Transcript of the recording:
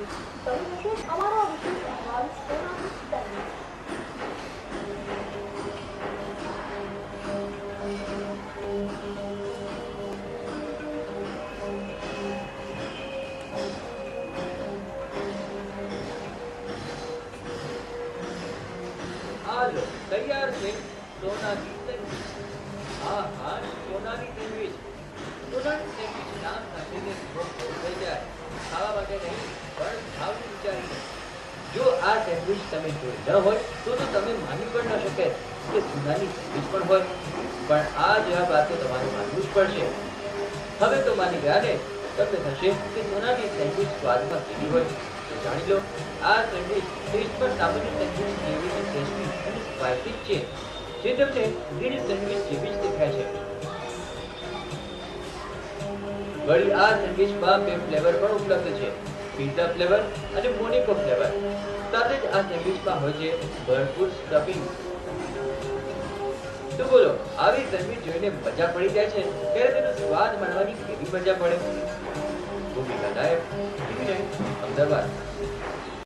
સવિશેષ અમારો વિશેષ અહેવાલ સોનાની સેન્ડવિચ. આ લો તૈયાર છે સોનાની સેન્ડવિચ. હા હા, સોનાની સેન્ડવિચ. સોનાની સેન્ડવિચ નામ સાંભળીને લોકો થઈ જાય. ખાવા માટે નહીં, પણ ભાવનું વિચારીને. જો આ સેન્ડવિચ તમે જોઈ ન હોય તો તમે માની પણ ન શકે કે સોનાની સેન્ડવિચ પણ હોય. પણ આ જેવા વાત તો તમારે માનવું જ પડશે. હવે તો માની ગયા ને? તમને થશે કે સોનાની સેન્ડવિચ સ્વાદમાં કેવી હોય. તો જાણી લો, આ સેન્ડવિચ ટેસ્ટ પર સામાન્ય સેન્ડવિચ જેવી જ ટેસ્ટી અને સ્પાઇસી છે, જે તમને ગ્રીલ સેન્ડવિચ જેવી જ દેખાય છે. વળી આ સેન્ડવિચમાં બે ફ્લેવર પણ ઉપલબ્ધ છે, પિઝા ફ્લેવર અને મોનિકો ફ્લેવર. સાથે જ આ સેન્ડવિચમાં હોય છે ભરપૂર સ્ટફિંગ. તો બોલો, આવી સેન્ડવિચ જોઈને મજા પડી જાય છે, ત્યારે તેનો સ્વાદ માણવાની કેવી મજા પડે. ભૂમિકા નાયક, અમદાવાદ.